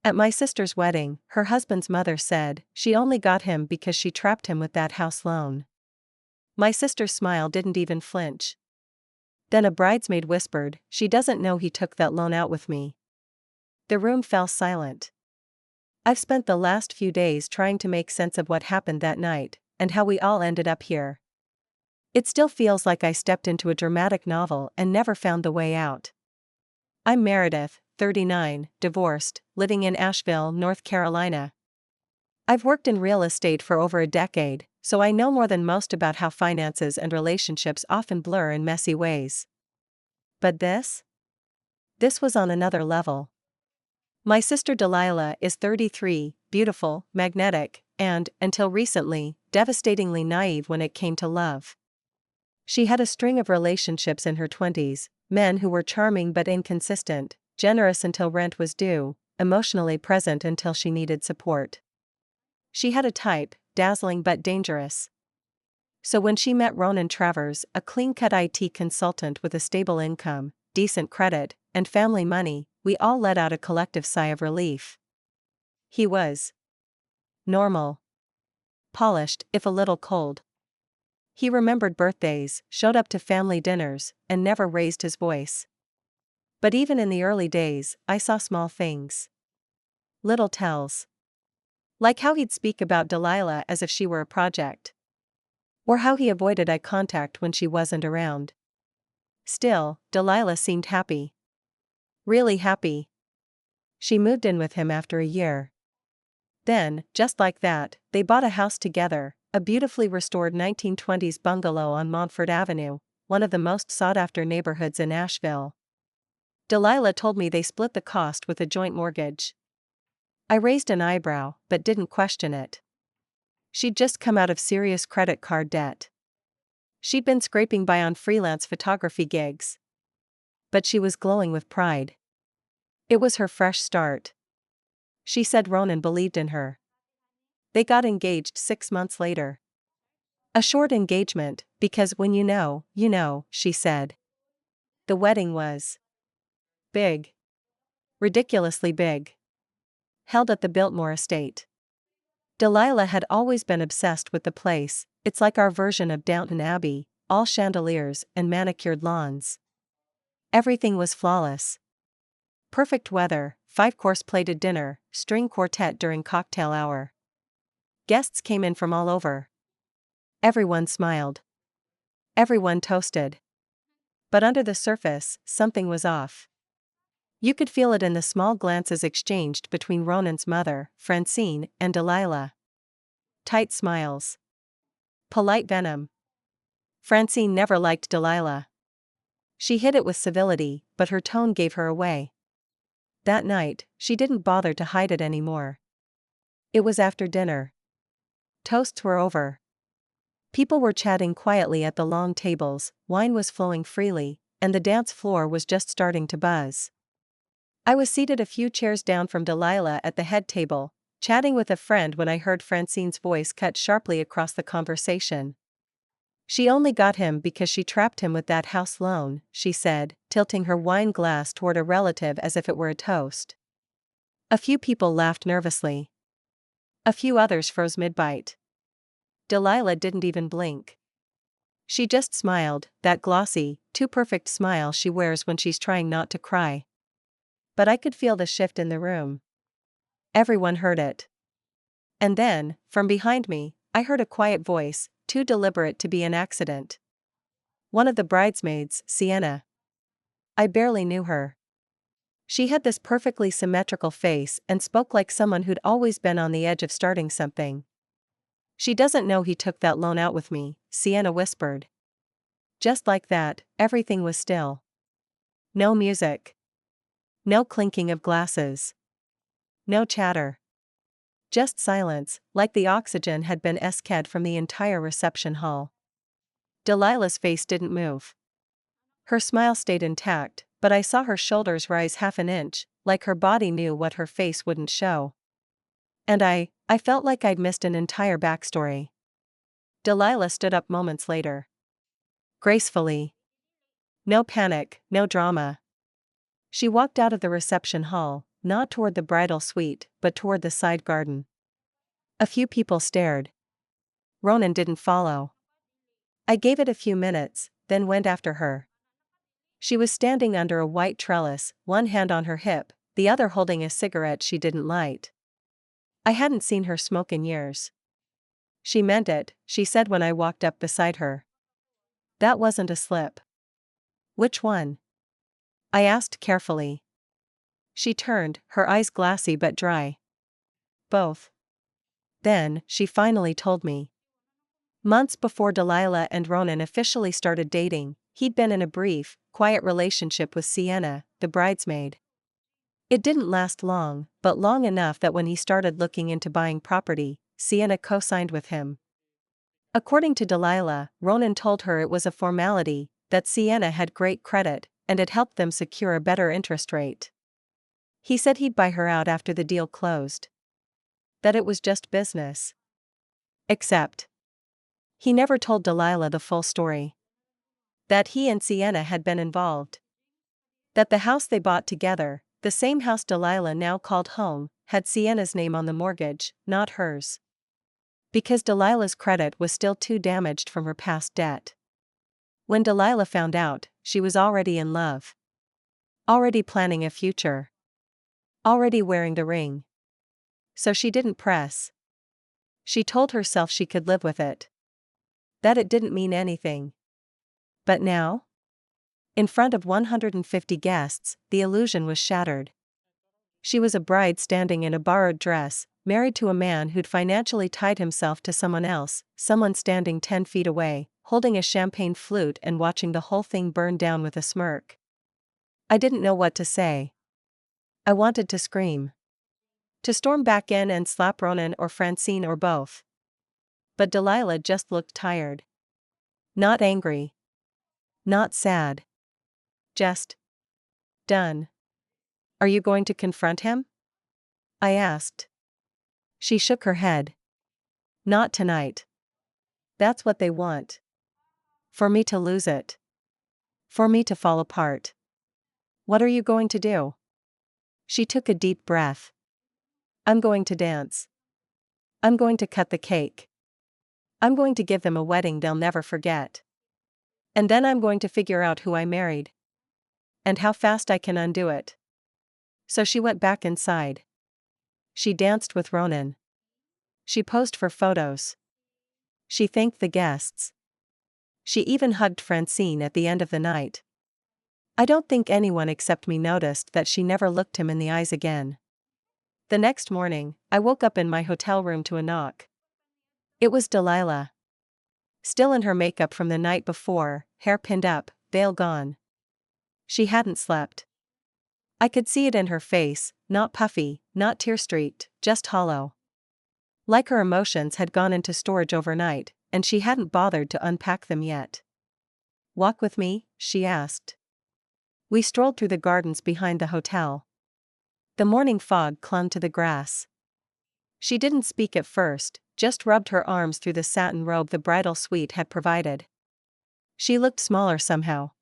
At my sister's wedding, her husband's mother said she only got him because she trapped him with that house loan. My sister's smile didn't even flinch. Then a bridesmaid whispered, "She doesn't know he took that loan out with me." The room fell silent. I've spent the last few days trying to make sense of what happened that night, and how we all ended up here. It still feels like I stepped into a dramatic novel and never found the way out. I'm Meredith, 39, divorced, living in Asheville, North Carolina. I've worked in real estate for over a decade, so I know more than most about how finances and relationships often blur in messy ways. But this was on another level. My sister Delilah is 33, beautiful, magnetic, and, until recently, devastatingly naive when it came to love. She had a string of relationships in her 20s, men who were charming but inconsistent, generous until rent was due, emotionally present until she needed support. She had a type, dazzling but dangerous. So when she met Ronan Travers, a clean-cut IT consultant with a stable income, decent credit, and family money, we all let out a collective sigh of relief. He was normal. Polished, if a little cold. He remembered birthdays, showed up to family dinners, and never raised his voice. But even in the early days, I saw small things. Little tells. Like how he'd speak about Delilah as if she were a project. Or how he avoided eye contact when she wasn't around. Still, Delilah seemed happy. Really happy. She moved in with him after a year. Then, just like that, they bought a house together, a beautifully restored 1920s bungalow on Montfort Avenue, one of the most sought-after neighborhoods in Asheville. Delilah told me they split the cost with a joint mortgage. I raised an eyebrow, but didn't question it. She'd just come out of serious credit card debt. She'd been scraping by on freelance photography gigs. But she was glowing with pride. It was her fresh start. She said Ronan believed in her. They got engaged 6 months later. A short engagement, because when you know, she said. The wedding was big. Ridiculously big. Held at the Biltmore estate. Delilah had always been obsessed with the place. It's like our version of Downton Abbey, all chandeliers and manicured lawns. Everything was flawless. Perfect weather, 5-course plated dinner, string quartet during cocktail hour. Guests came in from all over. Everyone smiled. Everyone toasted. But under the surface, something was off. You could feel it in the small glances exchanged between Ronan's mother, Francine, and Delilah. Tight smiles. Polite venom. Francine never liked Delilah. She hid it with civility, but her tone gave her away. That night, she didn't bother to hide it anymore. It was after dinner. Toasts were over. People were chatting quietly at the long tables, wine was flowing freely, and the dance floor was just starting to buzz. I was seated a few chairs down from Delilah at the head table, chatting with a friend when I heard Francine's voice cut sharply across the conversation. She only got him because she trapped him with that house loan, she said, tilting her wine glass toward a relative as if it were a toast. A few people laughed nervously. A few others froze mid-bite. Delilah didn't even blink. She just smiled, that glossy, too-perfect smile she wears when she's trying not to cry. But I could feel the shift in the room. Everyone heard it. And then, from behind me, I heard a quiet voice, too deliberate to be an accident. One of the bridesmaids, Sienna. I barely knew her. She had this perfectly symmetrical face and spoke like someone who'd always been on the edge of starting something. She doesn't know he took that loan out with me, Sienna whispered. Just like that, everything was still. No music. No clinking of glasses. No chatter. Just silence, like the oxygen had been escaped from the entire reception hall. Delilah's face didn't move. Her smile stayed intact, but I saw her shoulders rise half an inch, like her body knew what her face wouldn't show. And I felt like I'd missed an entire backstory. Delilah stood up moments later. Gracefully. No panic, no drama. She walked out of the reception hall, not toward the bridal suite, but toward the side garden. A few people stared. Ronan didn't follow. I gave it a few minutes, then went after her. She was standing under a white trellis, one hand on her hip, the other holding a cigarette she didn't light. I hadn't seen her smoke in years. She meant it, she said when I walked up beside her. That wasn't a slip. Which one? I asked carefully. She turned, her eyes glassy but dry. Both. Then, she finally told me. Months before Delilah and Ronan officially started dating, he'd been in a brief, quiet relationship with Sienna, the bridesmaid. It didn't last long, but long enough that when he started looking into buying property, Sienna co-signed with him. According to Delilah, Ronan told her it was a formality, that Sienna had great credit, and it helped them secure a better interest rate. He said he'd buy her out after the deal closed. That it was just business. Except, he never told Delilah the full story. That he and Sienna had been involved. That the house they bought together, the same house Delilah now called home, had Sienna's name on the mortgage, not hers. Because Delilah's credit was still too damaged from her past debt. When Delilah found out, she was already in love. Already planning a future. Already wearing the ring. So she didn't press. She told herself she could live with it. That it didn't mean anything. But now? In front of 150 guests, the illusion was shattered. She was a bride standing in a borrowed dress, married to a man who'd financially tied himself to someone else, someone standing 10 feet away, holding a champagne flute and watching the whole thing burn down with a smirk. I didn't know what to say. I wanted to scream. To storm back in and slap Ronan or Francine or both. But Delilah just looked tired. Not angry. Not sad. Just done. Are you going to confront him? I asked. She shook her head. Not tonight. That's what they want. For me to lose it. For me to fall apart. What are you going to do? She took a deep breath. I'm going to dance. I'm going to cut the cake. I'm going to give them a wedding they'll never forget. And then I'm going to figure out who I married. And how fast I can undo it. So she went back inside. She danced with Ronan. She posed for photos. She thanked the guests. She even hugged Francine at the end of the night. I don't think anyone except me noticed that she never looked him in the eyes again. The next morning, I woke up in my hotel room to a knock. It was Delilah. Still in her makeup from the night before, hair pinned up, veil gone. She hadn't slept. I could see it in her face, not puffy, not tear-streaked, just hollow. Like her emotions had gone into storage overnight, and she hadn't bothered to unpack them yet. Walk with me? She asked. We strolled through the gardens behind the hotel. The morning fog clung to the grass. She didn't speak at first, just rubbed her arms through the satin robe the bridal suite had provided. She looked smaller somehow.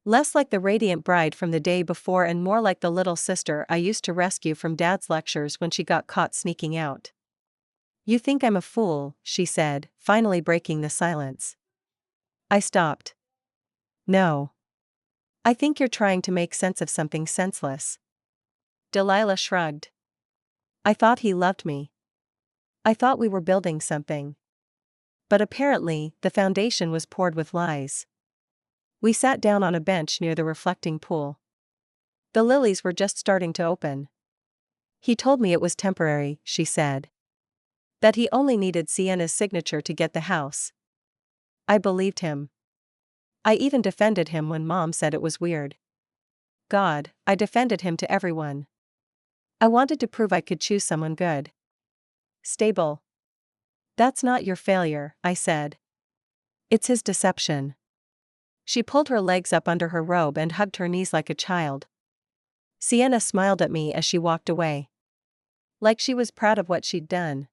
Less like the radiant bride from the day before and more like the little sister I used to rescue from Dad's lectures when she got caught sneaking out. You think I'm a fool, she said, finally breaking the silence. I stopped. No. I think you're trying to make sense of something senseless. Delilah shrugged. I thought he loved me. I thought we were building something. But apparently, the foundation was poured with lies. We sat down on a bench near the reflecting pool. The lilies were just starting to open. He told me it was temporary, she said. That he only needed Sienna's signature to get the house. I believed him. I even defended him when Mom said it was weird. God, I defended him to everyone. I wanted to prove I could choose someone good. Stable. That's not your failure, I said. It's his deception. She pulled her legs up under her robe and hugged her knees like a child. Sienna smiled at me as she walked away. Like she was proud of what she'd done.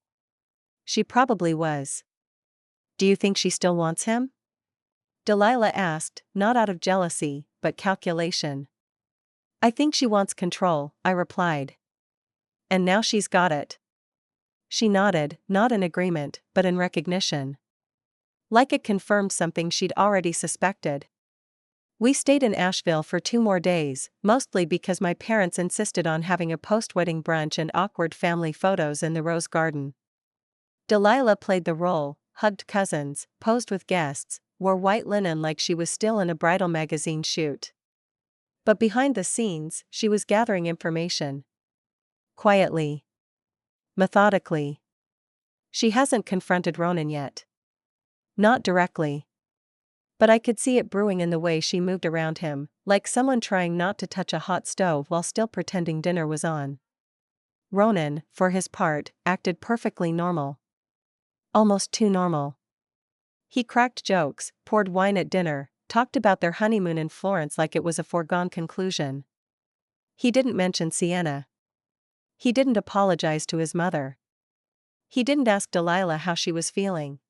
She probably was. Do you think she still wants him? Delilah asked, not out of jealousy, but calculation. I think she wants control, I replied. And now she's got it. She nodded, not in agreement, but in recognition. Like it confirmed something she'd already suspected. We stayed in Asheville for 2 more days, mostly because my parents insisted on having a post-wedding brunch and awkward family photos in the Rose Garden. Delilah played the role, hugged cousins, posed with guests, wore white linen like she was still in a bridal magazine shoot. But behind the scenes, she was gathering information. Quietly. Methodically. She hasn't confronted Ronan yet. Not directly. But I could see it brewing in the way she moved around him, like someone trying not to touch a hot stove while still pretending dinner was on. Ronan, for his part, acted perfectly normal. Almost too normal. He cracked jokes, poured wine at dinner, talked about their honeymoon in Florence like it was a foregone conclusion. He didn't mention Sienna. He didn't apologize to his mother. He didn't ask Delilah how she was feeling.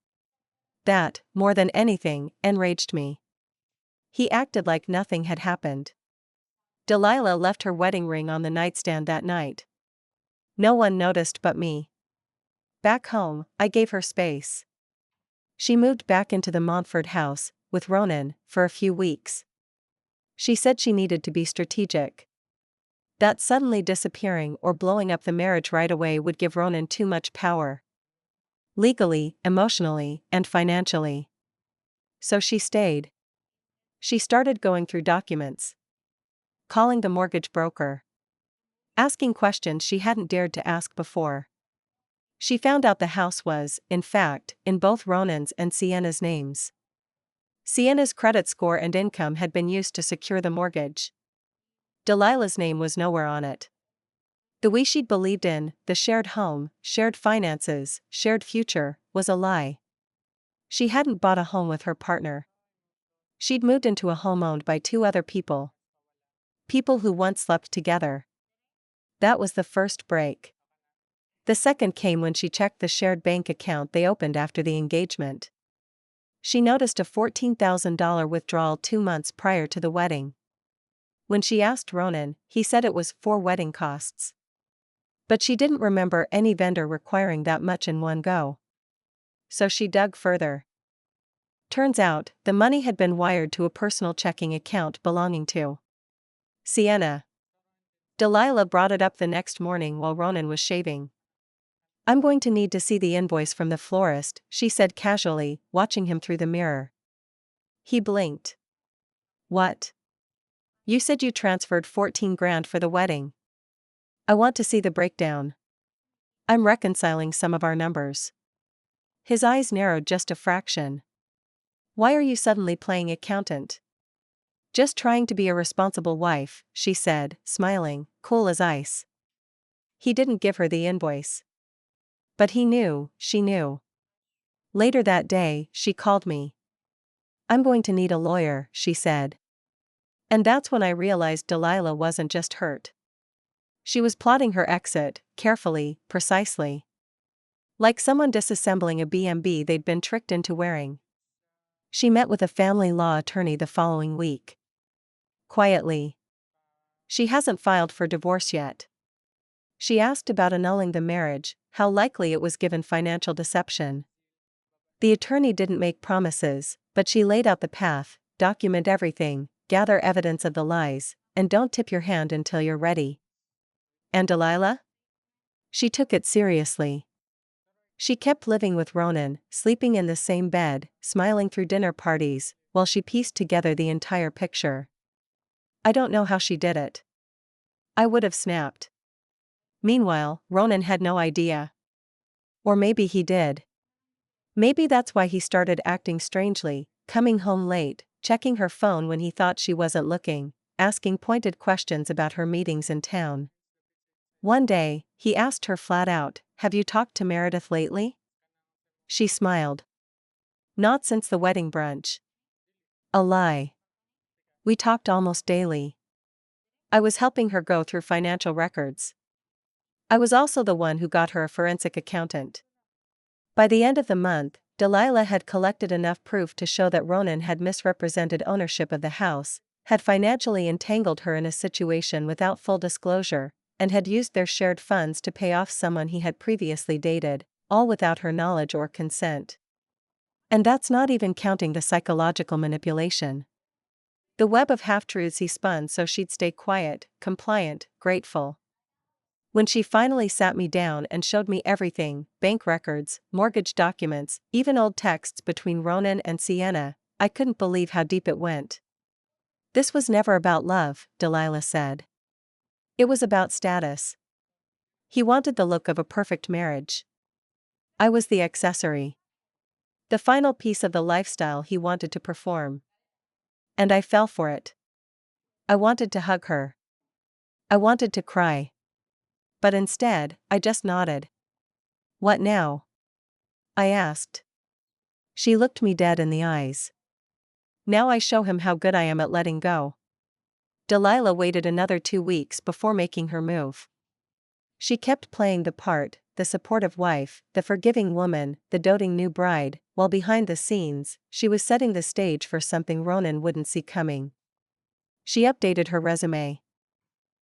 That, more than anything, enraged me. He acted like nothing had happened. Delilah left her wedding ring on the nightstand that night. No one noticed but me. Back home, I gave her space. She moved back into the Montfort house, with Ronan, for a few weeks. She said she needed to be strategic. That suddenly disappearing or blowing up the marriage right away would give Ronan too much power. Legally, emotionally, and financially. So she stayed. She started going through documents. Calling the mortgage broker. Asking questions she hadn't dared to ask before. She found out the house was, in fact, in both Ronan's and Sienna's names. Sienna's credit score and income had been used to secure the mortgage. Delilah's name was nowhere on it. The we she'd believed in, the shared home, shared finances, shared future, was a lie. She hadn't bought a home with her partner. She'd moved into a home owned by 2 other people. People who once slept together. That was the first break. The second came when she checked the shared bank account they opened after the engagement. She noticed a $14,000 withdrawal 2 months prior to the wedding. When she asked Ronan, he said it was for wedding costs. But she didn't remember any vendor requiring that much in one go. So she dug further. Turns out, the money had been wired to a personal checking account belonging to Sienna. Delilah brought it up the next morning while Ronan was shaving. I'm going to need to see the invoice from the florist, she said casually, watching him through the mirror. He blinked. What? You said you transferred 14 grand for the wedding. I want to see the breakdown. I'm reconciling some of our numbers. His eyes narrowed just a fraction. Why are you suddenly playing accountant? Just trying to be a responsible wife, she said, smiling, cool as ice. He didn't give her the invoice. But he knew, she knew. Later that day, she called me. I'm going to need a lawyer, she said. And that's when I realized Delilah wasn't just hurt. She was plotting her exit, carefully, precisely. Like someone disassembling a B&B they'd been tricked into wearing. She met with a family law attorney the following week. Quietly. She hasn't filed for divorce yet. She asked about annulling the marriage, how likely it was given financial deception. The attorney didn't make promises, but she laid out the path: document everything, gather evidence of the lies, and don't tip your hand until you're ready. And Delilah? She took it seriously. She kept living with Ronan, sleeping in the same bed, smiling through dinner parties, while she pieced together the entire picture. I don't know how she did it. I would have snapped. Meanwhile, Ronan had no idea. Or maybe he did. Maybe that's why he started acting strangely, coming home late, checking her phone when he thought she wasn't looking, asking pointed questions about her meetings in town. One day, he asked her flat out, "Have you talked to Meredith lately?" She smiled. Not since the wedding brunch. A lie. We talked almost daily. I was helping her go through financial records. I was also the one who got her a forensic accountant. By the end of the month, Delilah had collected enough proof to show that Ronan had misrepresented ownership of the house, had financially entangled her in a situation without full disclosure, and had used their shared funds to pay off someone he had previously dated, all without her knowledge or consent. And that's not even counting the psychological manipulation. The web of half-truths he spun so she'd stay quiet, compliant, grateful. When she finally sat me down and showed me everything, bank records, mortgage documents, even old texts between Ronan and Sienna, I couldn't believe how deep it went. This was never about love, Delilah said. It was about status. He wanted the look of a perfect marriage. I was the accessory. The final piece of the lifestyle he wanted to perform. And I fell for it. I wanted to hug her. I wanted to cry. But instead, I just nodded. What now? I asked. She looked me dead in the eyes. Now I show him how good I am at letting go. Delilah waited another 2 weeks before making her move. She kept playing the part, the supportive wife, the forgiving woman, the doting new bride, while behind the scenes, she was setting the stage for something Ronan wouldn't see coming. She updated her resume.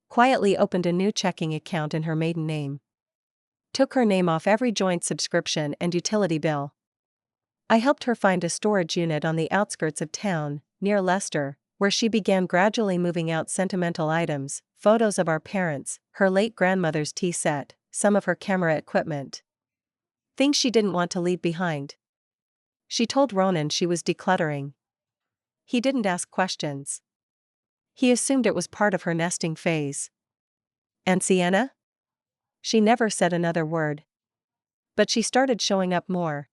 Quietly opened a new checking account in her maiden name. Took her name off every joint subscription and utility bill. I helped her find a storage unit on the outskirts of town, near Leicester, where she began gradually moving out sentimental items, photos of our parents, her late grandmother's tea set, some of her camera equipment. Things she didn't want to leave behind. She told Ronan she was decluttering. He didn't ask questions. He assumed it was part of her nesting phase. And Sienna? She never said another word. But she started showing up more.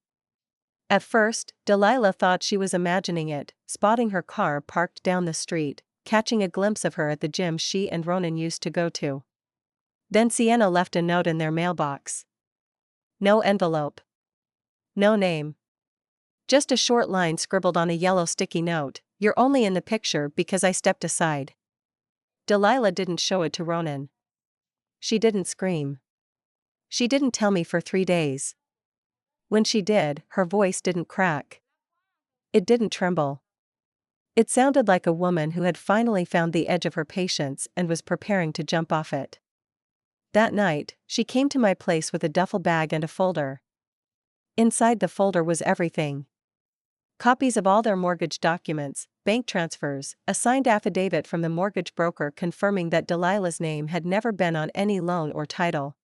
At first, Delilah thought she was imagining it, spotting her car parked down the street, catching a glimpse of her at the gym she and Ronan used to go to. Then Sienna left a note in their mailbox. No envelope. No name. Just a short line scribbled on a yellow sticky note, "You're only in the picture because I stepped aside." Delilah didn't show it to Ronan. She didn't scream. She didn't tell me for 3 days. When she did, her voice didn't crack. It didn't tremble. It sounded like a woman who had finally found the edge of her patience and was preparing to jump off it. That night, she came to my place with a duffel bag and a folder. Inside the folder was everything. Copies of all their mortgage documents, bank transfers, a signed affidavit from the mortgage broker confirming that Delilah's name had never been on any loan or title.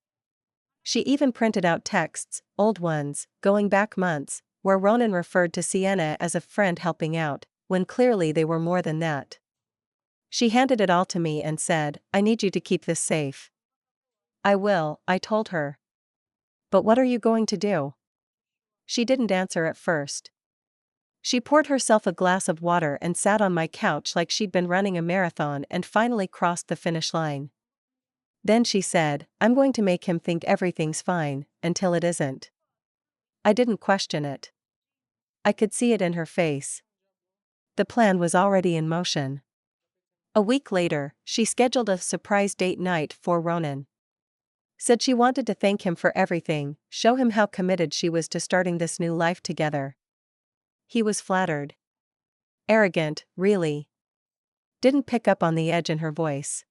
She even printed out texts, old ones, going back months, where Ronan referred to Sienna as a friend helping out, when clearly they were more than that. She handed it all to me and said, "I need you to keep this safe." "I will," I told her. "But what are you going to do?" She didn't answer at first. She poured herself a glass of water and sat on my couch like she'd been running a marathon and finally crossed the finish line. Then she said, "I'm going to make him think everything's fine, until it isn't." I didn't question it. I could see it in her face. The plan was already in motion. A week later, she scheduled a surprise date night for Ronan. Said she wanted to thank him for everything, show him how committed she was to starting this new life together. He was flattered. Arrogant, really. Didn't pick up on the edge in her voice.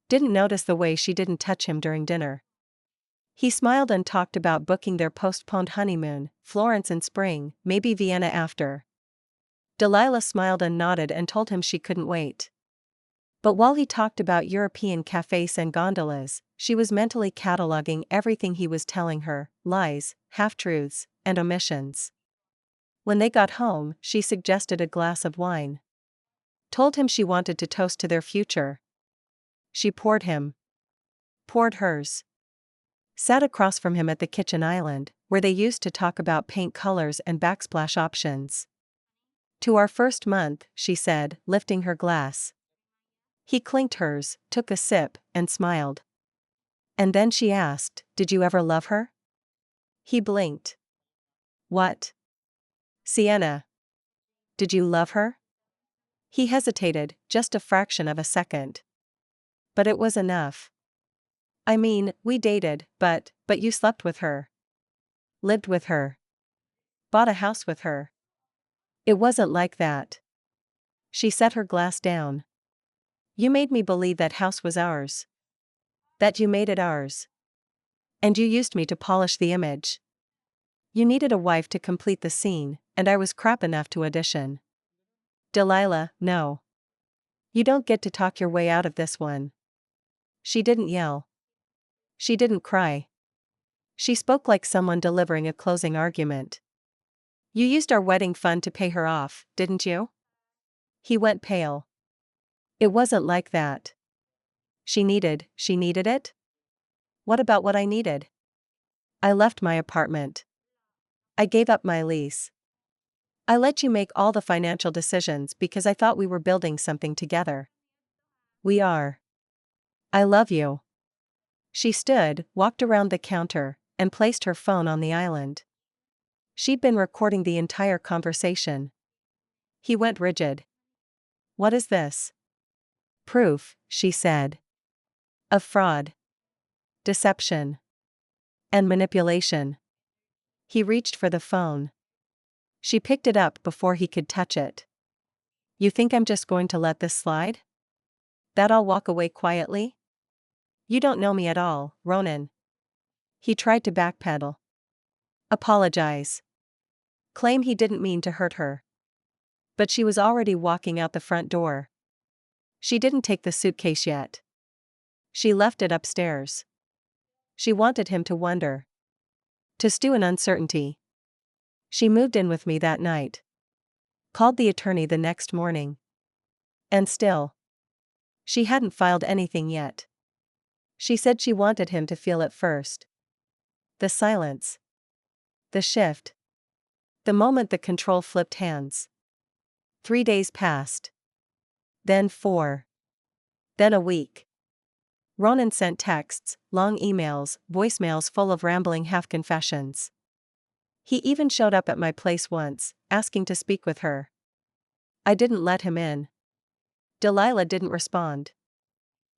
Didn't notice the way she didn't touch him during dinner. He smiled and talked about booking their postponed honeymoon, Florence in spring, maybe Vienna after. Delilah smiled and nodded and told him she couldn't wait. But while he talked about European cafes and gondolas, she was mentally cataloging everything he was telling her, lies, half-truths, and omissions. When they got home, she suggested a glass of wine. Told him she wanted to toast to their future. She poured hers. Sat across from him at the kitchen island, where they used to talk about paint colors and backsplash options. "To our first month," she said, lifting her glass. He clinked hers, took a sip, and smiled. And then she asked, "Did you ever love her?" He blinked. "What? Sienna. Did you love her?" He hesitated, just a fraction of a second. But it was enough. "I mean, we dated, but you slept with her. Lived with her. Bought a house with her. It wasn't like that." She set her glass down. You made me believe that house was ours. That you made it ours. And you used me to polish the image. You needed a wife to complete the scene, and I was crap enough to audition. Delilah, no. You don't get to talk your way out of this one. She didn't yell. She didn't cry. She spoke like someone delivering a closing argument. You used our wedding fund to pay her off, didn't you? He went pale. It wasn't like that. She needed it? What about what I needed? I left my apartment. I gave up my lease. I let you make all the financial decisions because I thought we were building something together. We are. I love you. She stood, walked around the counter, and placed her phone on the island. She'd been recording the entire conversation. He went rigid. What is this? Proof, she said. Of fraud. Deception. And manipulation. He reached for the phone. She picked it up before he could touch it. You think I'm just going to let this slide? That I'll walk away quietly? You don't know me at all, Ronan. He tried to backpedal. Apologize. Claim he didn't mean to hurt her. But she was already walking out the front door. She didn't take the suitcase yet. She left it upstairs. She wanted him to wonder. To stew in uncertainty. She moved in with me that night. Called the attorney the next morning. And still. She hadn't filed anything yet. She said she wanted him to feel it first. The silence. The shift. The moment the control flipped hands. 3 days passed. Then 4. Then a week. Ronan sent texts, long emails, voicemails full of rambling half-confessions. He even showed up at my place once, asking to speak with her. I didn't let him in. Delilah didn't respond.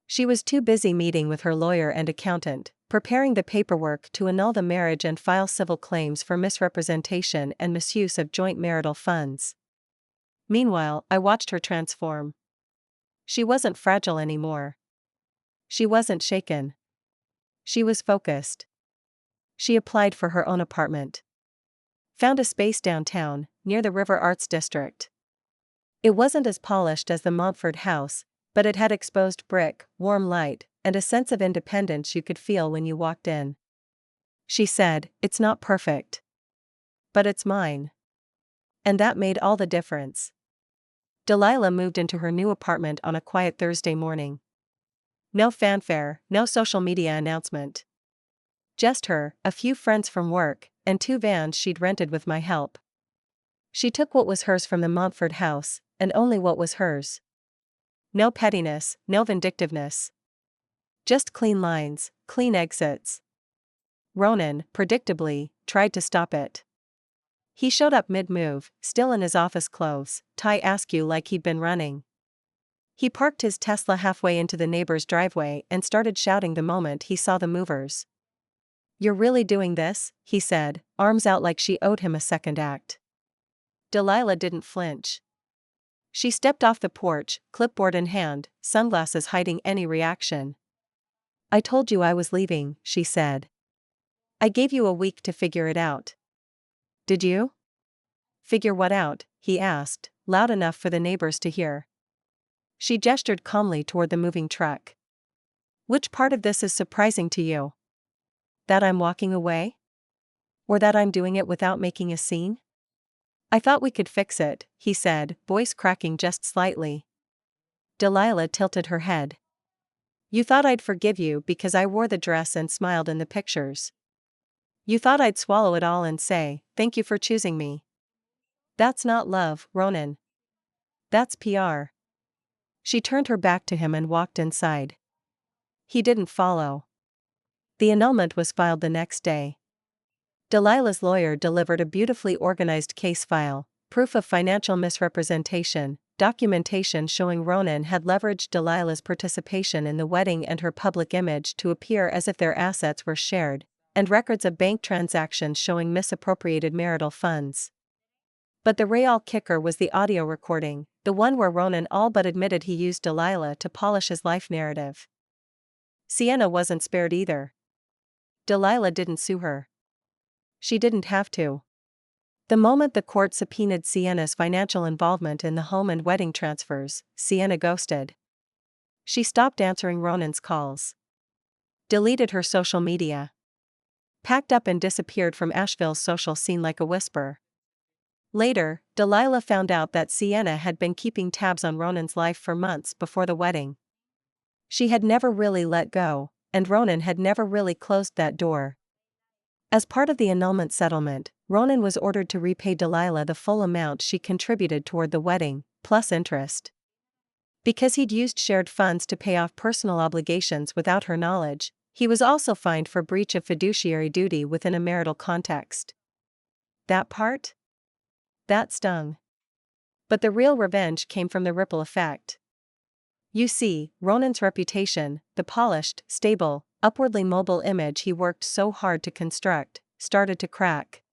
She was too busy meeting with her lawyer and accountant, preparing the paperwork to annul the marriage and file civil claims for misrepresentation and misuse of joint marital funds. Meanwhile, I watched her transform. She wasn't fragile anymore. She wasn't shaken. She was focused. She applied for her own apartment. Found a space downtown, near the River Arts District. It wasn't as polished as the Montfort house, but it had exposed brick, warm light, and a sense of independence you could feel when you walked in. She said, "It's not perfect. But it's mine." And that made all the difference. Delilah moved into her new apartment on a quiet Thursday morning. No fanfare, no social media announcement. Just her, a few friends from work, and 2 vans she'd rented with my help. She took what was hers from the Montfort house, and only what was hers. No pettiness, no vindictiveness. Just clean lines, clean exits. Ronan, predictably, tried to stop it. He showed up mid-move, still in his office clothes, tie askew like he'd been running. He parked his Tesla halfway into the neighbor's driveway and started shouting the moment he saw the movers. "You're really doing this?" he said, arms out like she owed him a second act. Delilah didn't flinch. She stepped off the porch, clipboard in hand, sunglasses hiding any reaction. "I told you I was leaving," she said. "I gave you a week to figure it out." "Did you?" "Figure what out?" he asked, loud enough for the neighbors to hear. She gestured calmly toward the moving truck. "Which part of this is surprising to you? That I'm walking away? Or that I'm doing it without making a scene?" "I thought we could fix it," he said, voice cracking just slightly. Delilah tilted her head. "You thought I'd forgive you because I wore the dress and smiled in the pictures. You thought I'd swallow it all and say, 'Thank you for choosing me.' That's not love, Ronan. That's PR." She turned her back to him and walked inside. He didn't follow. The annulment was filed the next day. Delilah's lawyer delivered a beautifully organized case file, proof of financial misrepresentation, documentation showing Ronan had leveraged Delilah's participation in the wedding and her public image to appear as if their assets were shared, and records of bank transactions showing misappropriated marital funds. But the real kicker was the audio recording, the one where Ronan all but admitted he used Delilah to polish his life narrative. Sienna wasn't spared either. Delilah didn't sue her. She didn't have to. The moment the court subpoenaed Sienna's financial involvement in the home and wedding transfers, Sienna ghosted. She stopped answering Ronan's calls. Deleted her social media. Packed up and disappeared from Asheville's social scene like a whisper. Later, Delilah found out that Sienna had been keeping tabs on Ronan's life for months before the wedding. She had never really let go, and Ronan had never really closed that door. As part of the annulment settlement, Ronan was ordered to repay Delilah the full amount she contributed toward the wedding, plus interest. Because he'd used shared funds to pay off personal obligations without her knowledge, he was also fined for breach of fiduciary duty within a marital context. That part? That stung. But the real revenge came from the ripple effect. You see, Ronan's reputation, the polished, stable, upwardly mobile image he worked so hard to construct, started to crack.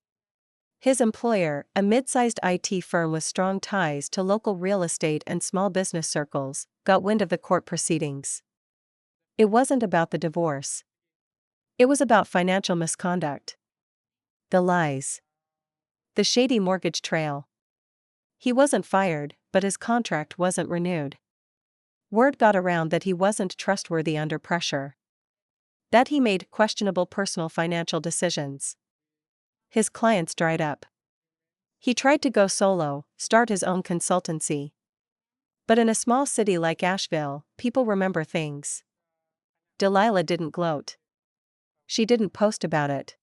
His employer, a mid-sized IT firm with strong ties to local real estate and small business circles, got wind of the court proceedings. It wasn't about the divorce. It was about financial misconduct. The lies. The shady mortgage trail. He wasn't fired, but his contract wasn't renewed. Word got around that he wasn't trustworthy under pressure. That he made questionable personal financial decisions. His clients dried up. He tried to go solo, start his own consultancy. But in a small city like Asheville, people remember things. Delilah didn't gloat. She didn't post about it.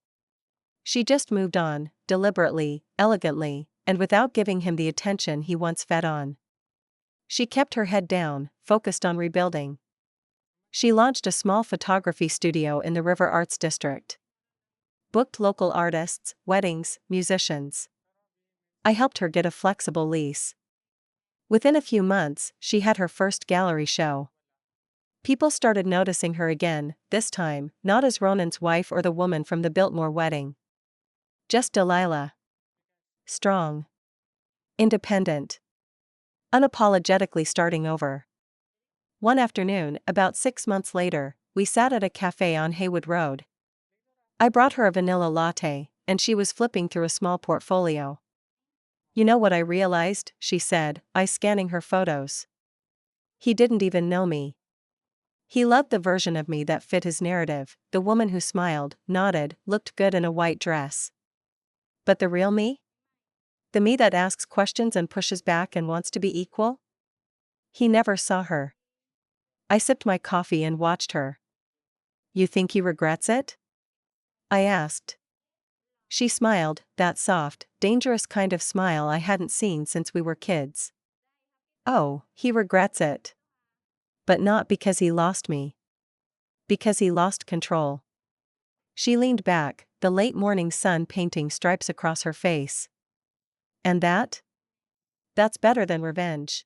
She just moved on, deliberately, elegantly, and without giving him the attention he once fed on. She kept her head down, focused on rebuilding. She launched a small photography studio in the River Arts District. Booked local artists, weddings, musicians. I helped her get a flexible lease. Within a few months, she had her first gallery show. People started noticing her again, this time, not as Ronan's wife or the woman from the Biltmore wedding. Just Delilah. Strong. Independent. Unapologetically starting over. One afternoon, about 6 months later, we sat at a cafe on Haywood Road. I brought her a vanilla latte, and she was flipping through a small portfolio. You know what I realized, she said, eyes scanning her photos. He didn't even know me. He loved the version of me that fit his narrative, the woman who smiled, nodded, looked good in a white dress. But the real me? The me that asks questions and pushes back and wants to be equal? He never saw her. I sipped my coffee and watched her. You think he regrets it? I asked. She smiled, that soft, dangerous kind of smile I hadn't seen since we were kids. Oh, he regrets it. But not because he lost me. Because he lost control. She leaned back, the late morning sun painting stripes across her face. And that? That's better than revenge.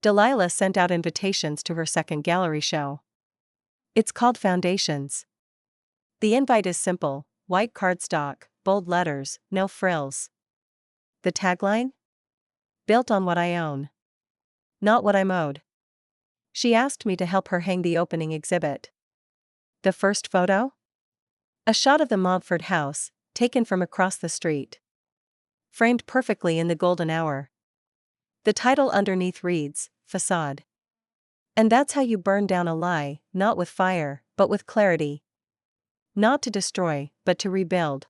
Delilah sent out invitations to her second gallery show. It's called Foundations. The invite is simple, white cardstock, bold letters, no frills. The tagline? Built on what I own. Not what I'm owed. She asked me to help her hang the opening exhibit. The first photo? A shot of the Montford house, taken from across the street. Framed perfectly in the golden hour. The title underneath reads, Facade. And that's how you burn down a lie, not with fire, but with clarity. Not to destroy, but to rebuild.